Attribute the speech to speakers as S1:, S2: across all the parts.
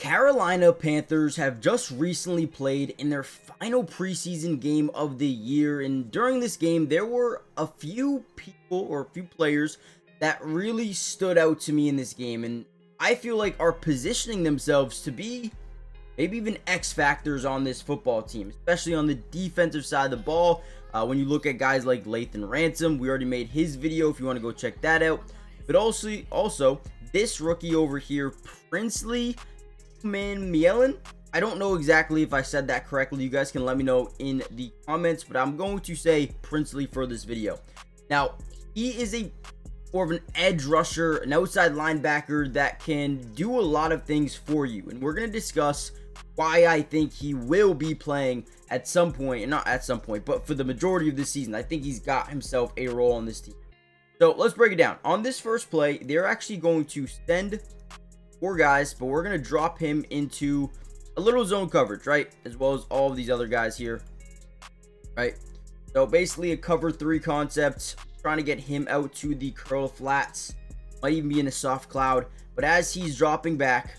S1: Carolina Panthers have just recently played in their final preseason game of the year, and during this game there were a few people or a few players that really stood out to me in this game, and I feel like are positioning themselves to be maybe even X factors on this football team, especially on the defensive side of the ball. When you look at guys like Lathan Ransom, we already made his video if you want to go check that out. But also this rookie over here, Princely Umanmielen. I don't know exactly if I said that correctly. You guys can let me know in the comments, but I'm going to say Princely for this video. Now, he is a more of an edge rusher, an outside linebacker that can do a lot of things for you, and we're going to discuss why I think he will be playing at some point, and not at some point, but for the majority of this season. I think he's got himself a role on this team. So let's break it down. On this first play, they're actually going to send 4 guys, but we're going to drop him into a little zone coverage, right? As well as all of these other guys here, right? So basically a cover 3 concept, trying to get him out to the curl flats, might even be in a soft cloud. But as he's dropping back,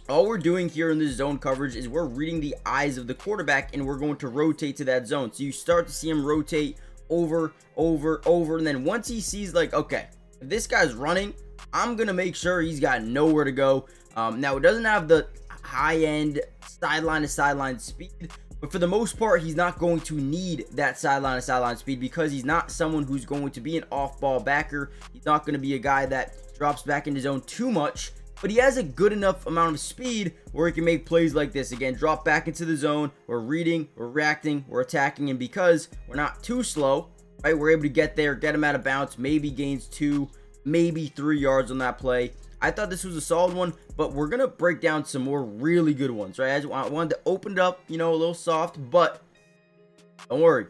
S1: all we're doing here in this zone coverage is we're reading the eyes of the quarterback, and we're going to rotate to that zone. So you start to see him rotate over, and then once he sees, like, okay, if this guy's running, I'm gonna make sure he's got nowhere to go. Now it doesn't have the high-end sideline to sideline speed, but for the most part, he's not going to need that sideline to sideline speed because he's not someone who's going to be an off-ball backer. He's not going to be a guy that drops back into zone too much, but he has a good enough amount of speed where he can make plays like this. Again, drop back into the zone. We're reading, we're reacting, we're attacking, and because we're not too slow, right, we're able to get there, get him out of bounds, maybe gains 2, maybe 3 yards on that play. I thought this was a solid one, but we're going to break down some more really good ones, right? I wanted to open it up, a little soft, but don't worry.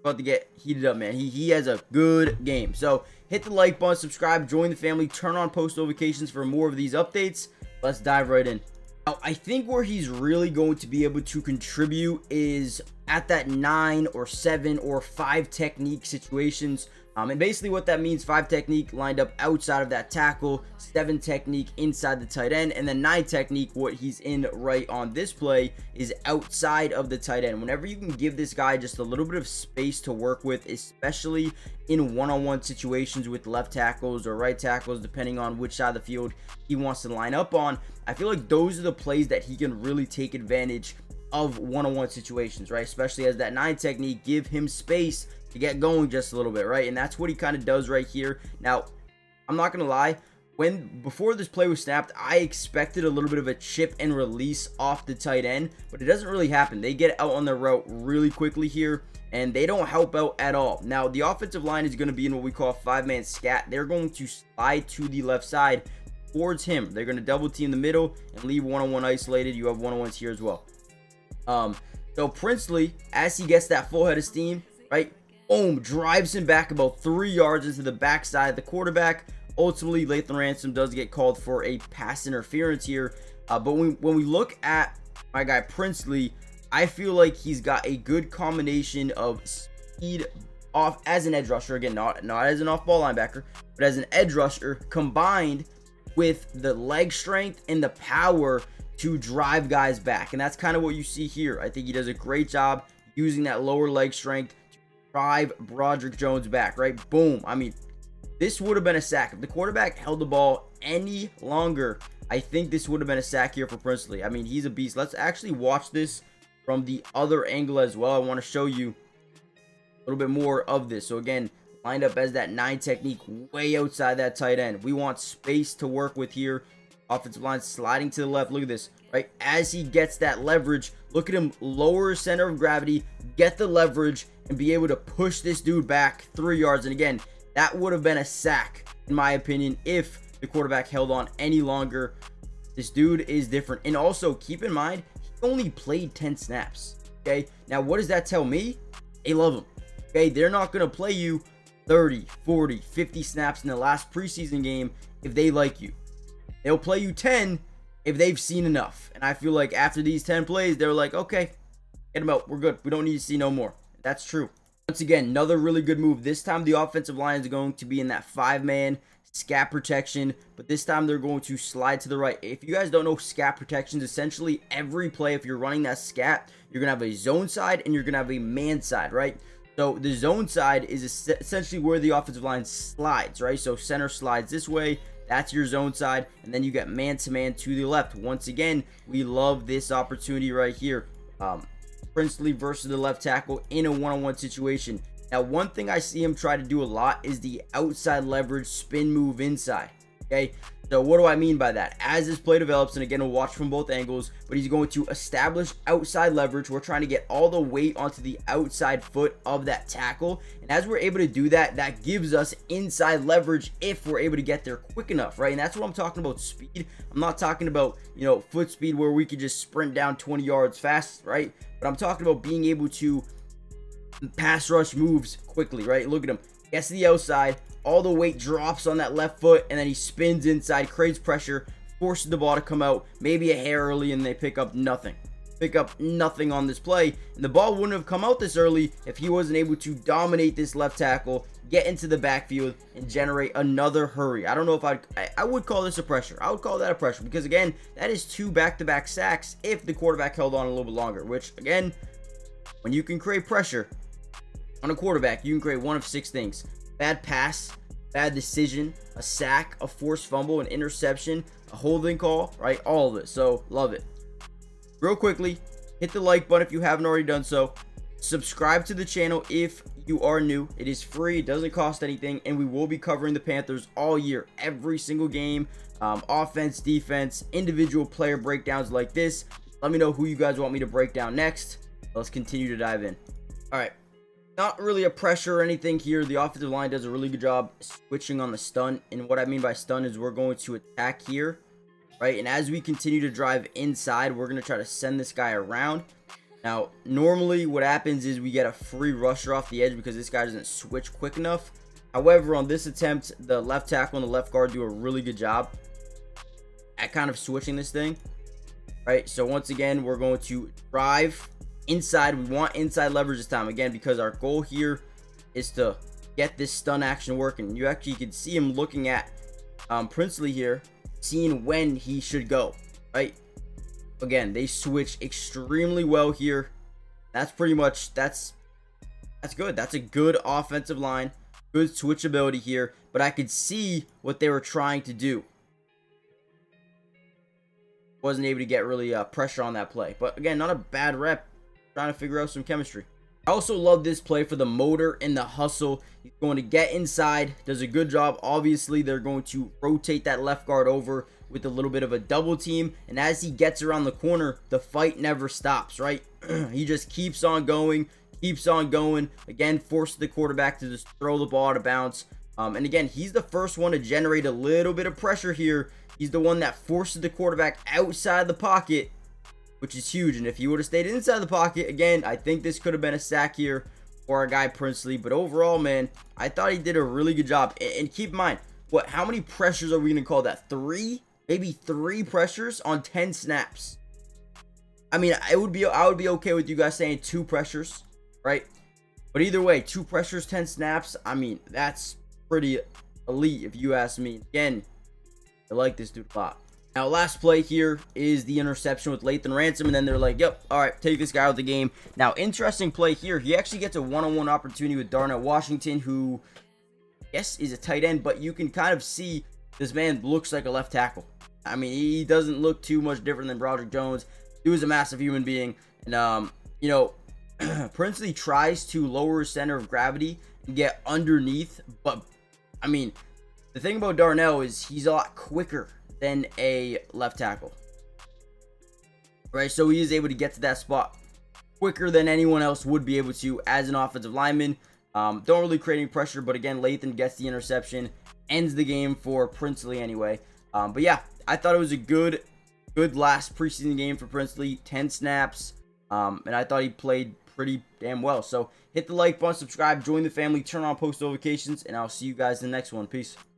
S1: About to get heated up, man. He has a good game. So hit the like button, subscribe, join the family, turn on post notifications for more of these updates. Let's dive right in. Now, I think where he's really going to be able to contribute is at that 9 or 7 or 5 technique situations. And basically what that means, 5 technique lined up outside of that tackle, 7 technique inside the tight end, and then 9 technique, what he's in right on this play, is outside of the tight end. Whenever you can give this guy just a little bit of space to work with, especially in one-on-one situations with left tackles or right tackles, depending on which side of the field he wants to line up on, I feel like those are the plays that he can really take advantage of one-on-one situations, right? Especially as that 9 technique, give him space to get going just a little bit, right? And that's what he kind of does right here. Now, I'm not gonna lie, before this play was snapped, I expected a little bit of a chip and release off the tight end, but it doesn't really happen. They get out on their route really quickly here, and they don't help out at all. Now, the offensive line is going to be in what we call a 5-man scat. They're going to slide to the left side towards him. They're going to double team the middle and leave one-on-one isolated. You have one-on-ones here as well. So Princely, as he gets that full head of steam, right, boom, drives him back about 3 yards into the backside of the quarterback. Ultimately, Lathan Ransom does get called for a pass interference here. But when we look at my guy Princely, I feel like he's got a good combination of speed off as an edge rusher. Again, not as an off-ball linebacker, but as an edge rusher, combined with the leg strength and the power to drive guys back. And that's kind of what you see here. I think he does a great job using that lower leg strength to drive Broderick Jones back, right? Boom. I mean, this would have been a sack. If the quarterback held the ball any longer, I think this would have been a sack here for Princely. I mean, he's a beast. Let's actually watch this from the other angle as well. I want to show you a little bit more of this. So again, lined up as that 9 technique way outside that tight end. We want space to work with here. Offensive line sliding to the left. Look at this, right? As he gets that leverage, look at him lower center of gravity, get the leverage, and be able to push this dude back 3 yards. And again, that would have been a sack, in my opinion, if the quarterback held on any longer. This dude is different. And also, keep in mind, he only played 10 snaps, okay? Now, what does that tell me? They love him, okay? They're not going to play you 30, 40, 50 snaps in the last preseason game if they like you. They'll play you 10 if they've seen enough. And I feel like after these 10 plays, they're like, okay, get him out. We're good. We don't need to see no more. That's true. Once again, another really good move. This time, the offensive line is going to be in that 5-man scat protection, but this time they're going to slide to the right. If you guys don't know scat protections, essentially every play, if you're running that scat, you're gonna have a zone side and you're gonna have a man side, right? So the zone side is essentially where the offensive line slides, right? So center slides this way, that's your zone side, and then you get man-to-man to the left. Once again, we love this opportunity right here. Princely versus the left tackle in a one-on-one situation. Now, one thing I see him try to do a lot is the outside leverage spin move inside. Okay, so what do I mean by that? As this play develops, and again, we'll watch from both angles, but he's going to establish outside leverage. We're trying to get all the weight onto the outside foot of that tackle, and as we're able to do that, that gives us inside leverage if we're able to get there quick enough, right? And that's what I'm talking about, speed. I'm not talking about, you know, foot speed where we could just sprint down 20 yards fast, right? But I'm talking about being able to pass rush moves quickly, right? Look at him. Gets to the outside, all the weight drops on that left foot, and then he spins inside, creates pressure, forces the ball to come out, maybe a hair early, and they pick up nothing. Pick up nothing on this play, and the ball wouldn't have come out this early if he wasn't able to dominate this left tackle, get into the backfield, and generate another hurry. I don't know if I would call this a pressure. I would call that a pressure because, again, that is 2 back-to-back sacks if the quarterback held on a little bit longer, which, again, when you can create pressure on a quarterback, you can create one of 6 things: bad pass, bad decision, a sack, a forced fumble, an interception, a holding call, right? All of it. So love it. Real quickly, hit the like button if you haven't already done so. Subscribe to the channel if you are new. It is free, it doesn't cost anything, and we will be covering the Panthers all year, every single game, offense, defense, individual player breakdowns like this. Let me know who you guys want me to break down next. Let's continue to dive in. All right. Not really a pressure or anything here. The offensive line does a really good job switching on the stunt. And what I mean by stunt is we're going to attack here, right? And as we continue to drive inside, we're going to try to send this guy around. Now, normally what happens is we get a free rusher off the edge because this guy doesn't switch quick enough. However, on this attempt, the left tackle and the left guard do a really good job at kind of switching this thing, right? So once again, we're going to drive inside. We want inside leverage this time, again, because our goal here is to get this stun action working. You actually can see him looking at Princely here, seeing when he should go, right? Again, they switch extremely well here. That's pretty much, that's good. That's a good offensive line, good switchability here, but I could see what they were trying to do. Wasn't able to get really pressure on that play, but again, not a bad rep. Trying to figure out some chemistry. I also love this play for the motor and the hustle. He's going to get inside, does a good job. Obviously, they're going to rotate that left guard over with a little bit of a double team, and as he gets around the corner, the fight never stops, right? He just keeps on going. Again, forces the quarterback to just throw the ball out of bounds. And again, he's the first one to generate a little bit of pressure here. He's the one that forces the quarterback outside the pocket, which is huge. And if he would have stayed inside the pocket, again, I think this could have been a sack here for our guy Princely. But overall, man, I thought he did a really good job. And keep in mind, how many pressures are we going to call that? 3? Maybe 3 pressures on 10 snaps. I mean, I would be okay with you guys saying 2 pressures, right? But either way, 2 pressures, 10 snaps, I mean, that's pretty elite if you ask me. Again, I like this dude a lot. Now, last play here is the interception with Lathan Ransom, and then they're like, yep, all right, take this guy out of the game. Now, interesting play here. He actually gets a one-on-one opportunity with Darnell Washington, who, yes, is a tight end, but you can kind of see this man looks like a left tackle. I mean, he doesn't look too much different than Broderick Jones. He was a massive human being, and, you know, Princely tries to lower his center of gravity and get underneath, but, I mean, the thing about Darnell is he's a lot quicker than a left tackle, right? So he is able to get to that spot quicker than anyone else would be able to as an offensive lineman. Don't really create any pressure, but again, Lathan gets the interception, ends the game for Princely anyway. But yeah, I thought it was a good last preseason game for Princely. 10 snaps, and I thought he played pretty damn well. So hit the like button, subscribe, join the family, turn on post notifications, and I'll see you guys in the next one. Peace.